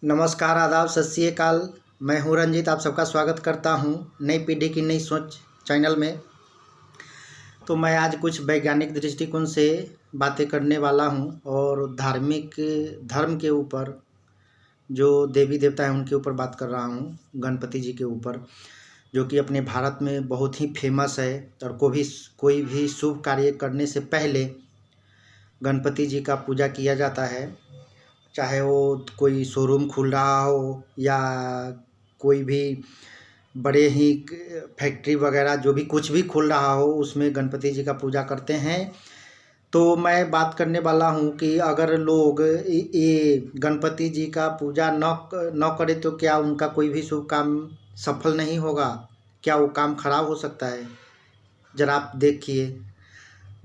नमस्कार, आदाब, सत श्री अकाल। मैं हूं रंजीत, आप सबका स्वागत करता हूं नई पीढ़ी की नई सोच चैनल में। तो मैं आज कुछ वैज्ञानिक दृष्टिकोण से बातें करने वाला हूं और धार्मिक धर्म के ऊपर, जो देवी देवता हैं उनके ऊपर बात कर रहा हूं, गणपति जी के ऊपर, जो कि अपने भारत में बहुत ही फेमस है। और कोई भी शुभ कार्य करने से पहले गणपति जी का पूजा किया जाता है। चाहे वो कोई शोरूम खुल रहा हो या कोई भी बड़े ही फैक्ट्री वगैरह, जो भी कुछ भी खुल रहा हो, उसमें गणपति जी का पूजा करते हैं। तो मैं बात करने वाला हूँ कि अगर लोग ये गणपति जी का पूजा न करे तो क्या उनका कोई भी शुभ काम सफल नहीं होगा? क्या वो काम खराब हो सकता है? जरा आप देखिए,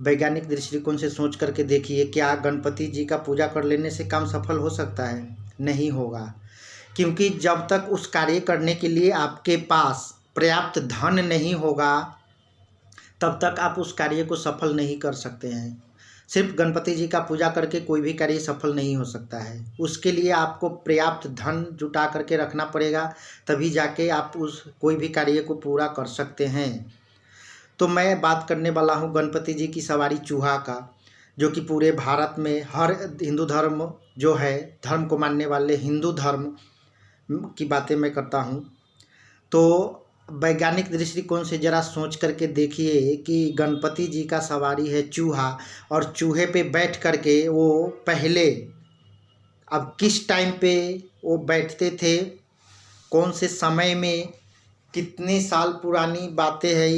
वैज्ञानिक दृष्टिकोण से सोच करके देखिए, क्या गणपति जी का पूजा कर लेने से काम सफल हो सकता है? नहीं होगा, क्योंकि जब तक उस कार्य करने के लिए आपके पास पर्याप्त धन नहीं होगा तब तक आप उस कार्य को सफल नहीं कर सकते हैं। सिर्फ गणपति जी का पूजा करके कोई भी कार्य सफल नहीं हो सकता है। उसके लिए आपको पर्याप्त धन जुटा करके रखना पड़ेगा, तभी जाके आप उस कोई भी कार्य को पूरा कर सकते हैं। तो मैं बात करने वाला हूँ गणपति जी की सवारी चूहा का, जो कि पूरे भारत में हर हिंदू धर्म जो है, धर्म को मानने वाले हिंदू धर्म की बातें मैं करता हूँ। तो वैज्ञानिक दृष्टिकोण से ज़रा सोच करके देखिए कि गणपति जी का सवारी है चूहा, और चूहे पे बैठ करके वो पहले, अब किस टाइम पे वो बैठते थे, कौन से समय में, कितने साल पुरानी बातें हैं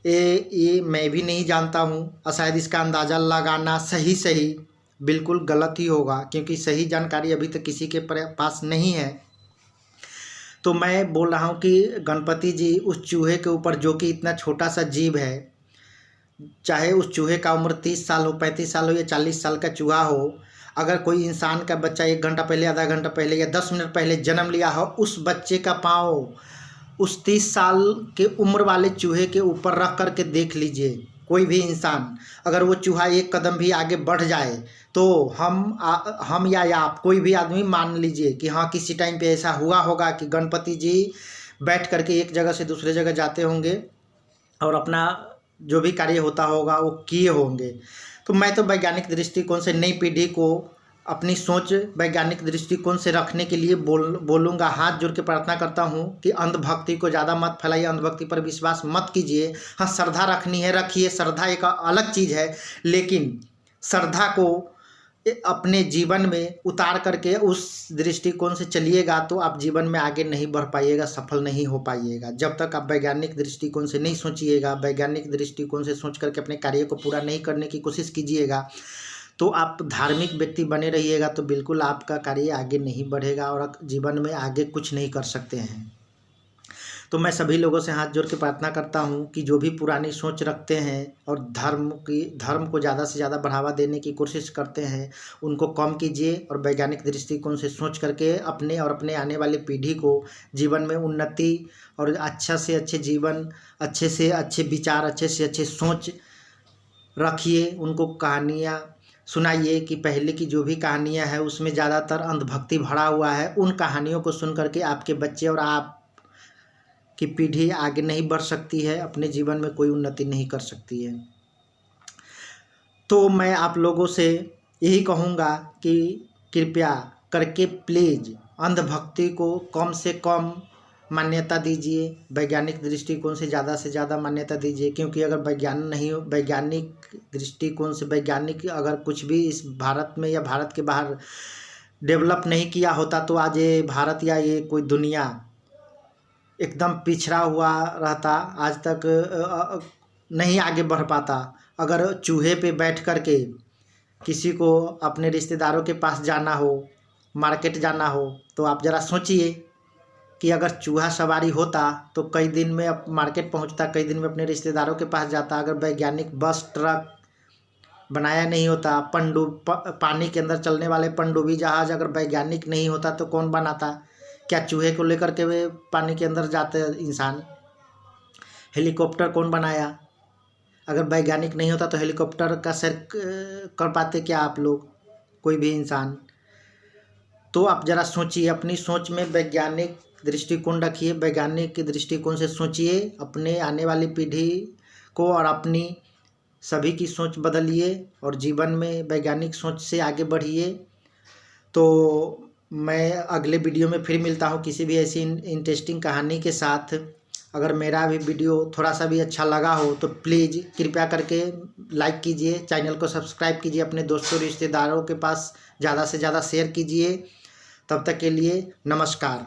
ये मैं भी नहीं जानता हूँ। और शायद इसका अंदाज़ा लगाना सही बिल्कुल गलत ही होगा, क्योंकि सही जानकारी अभी तक किसी के पास नहीं है। तो मैं बोल रहा हूँ कि गणपति जी उस चूहे के ऊपर, जो कि इतना छोटा सा जीव है, चाहे उस चूहे का उम्र 30 साल हो, 35 साल हो या 40 साल का चूहा हो, अगर कोई इंसान का बच्चा 1 घंटा पहले, आधा घंटा पहले या 10 मिनट पहले जन्म लिया हो, उस बच्चे का पाँव उस 30 साल के उम्र वाले चूहे के ऊपर रख करके देख लीजिए। कोई भी इंसान, अगर वो चूहा 1 कदम भी आगे बढ़ जाए तो हम या आप, कोई भी आदमी मान लीजिए कि हाँ, किसी टाइम पे ऐसा हुआ होगा कि गणपति जी बैठ करके एक जगह से दूसरे जगह जाते होंगे और अपना जो भी कार्य होता होगा वो किए होंगे। तो मैं तो वैज्ञानिक दृष्टिकोण से नई पीढ़ी को अपनी सोच वैज्ञानिक दृष्टिकोण से रखने के लिए बोलूँगा। हाथ जोड़ के प्रार्थना करता हूँ कि अंधभक्ति को ज़्यादा मत फैलाइए, अंधभक्ति पर विश्वास मत कीजिए। हाँ, श्रद्धा रखनी है रखिए, श्रद्धा एक अलग चीज़ है, लेकिन श्रद्धा को अपने जीवन में उतार करके उस दृष्टिकोण से चलिएगा तो आप जीवन में आगे नहीं बढ़ पाइएगा, सफल नहीं हो पाइएगा। जब तक आप वैज्ञानिक दृष्टिकोण से नहीं सोचिएगा, वैज्ञानिक दृष्टिकोण से सोच करके अपने कार्य को पूरा नहीं करने की कोशिश कीजिएगा, तो आप धार्मिक व्यक्ति बने रहिएगा तो बिल्कुल आपका कार्य आगे नहीं बढ़ेगा और जीवन में आगे कुछ नहीं कर सकते हैं। तो मैं सभी लोगों से हाथ जोड़ के प्रार्थना करता हूँ कि जो भी पुरानी सोच रखते हैं और धर्म को ज़्यादा से ज़्यादा बढ़ावा देने की कोशिश करते हैं, उनको कम कीजिए और वैज्ञानिक दृष्टिकोण से सोच करके अपने और अपने आने वाली पीढ़ी को जीवन में उन्नति और अच्छा से अच्छे जीवन, अच्छे से अच्छे विचार, अच्छे से अच्छे सोच रखिए। उनको कहानियाँ सुनाइए कि पहले की जो भी कहानियाँ हैं उसमें ज़्यादातर अंधभक्ति भरा हुआ है। उन कहानियों को सुन करके आपके बच्चे और आप की पीढ़ी आगे नहीं बढ़ सकती है, अपने जीवन में कोई उन्नति नहीं कर सकती है। तो मैं आप लोगों से यही कहूँगा कि कृपया करके प्लीज़ अंधभक्ति को कम से कम मान्यता दीजिए, वैज्ञानिक दृष्टिकोण से ज़्यादा मान्यता दीजिए। क्योंकि अगर वैज्ञानिक दृष्टिकोण से वैज्ञानिक अगर कुछ भी इस भारत में या भारत के बाहर डेवलप नहीं किया होता तो आज ये भारत या ये कोई दुनिया एकदम पिछड़ा हुआ रहता, आज तक नहीं आगे बढ़ पाता। अगर चूहे पे बैठ कर के किसी को अपने रिश्तेदारों के पास जाना हो, मार्केट जाना हो, तो आप ज़रा सोचिए कि अगर चूहा सवारी होता तो कई दिन में अब मार्केट पहुंचता, कई दिन में अपने रिश्तेदारों के पास जाता। अगर वैज्ञानिक बस ट्रक बनाया नहीं होता, पानी के अंदर चलने वाले पनडुब्बी जहाज़ अगर वैज्ञानिक नहीं होता तो कौन बनाता? क्या चूहे को लेकर के वे पानी के अंदर जाते इंसान? हेलीकॉप्टर कौन बनाया? अगर वैज्ञानिक नहीं होता तो हेलीकॉप्टर का सैर कर पाते क्या आप लोग, कोई भी इंसान? तो आप ज़रा सोचिए, अपनी सोच में वैज्ञानिक दृष्टिकोण रखिए, वैज्ञानिक के दृष्टिकोण से सोचिए, अपने आने वाली पीढ़ी को और अपनी सभी की सोच बदलिए और जीवन में वैज्ञानिक सोच से आगे बढ़िए। तो मैं अगले वीडियो में फिर मिलता हूँ किसी भी ऐसी इंटरेस्टिंग कहानी के साथ। अगर मेरा भी वीडियो थोड़ा सा भी अच्छा लगा हो तो प्लीज़ कृपया करके लाइक कीजिए, चैनल को सब्सक्राइब कीजिए, अपने दोस्तों रिश्तेदारों के पास ज़्यादा से ज़्यादा शेयर कीजिए। तब तक के लिए नमस्कार।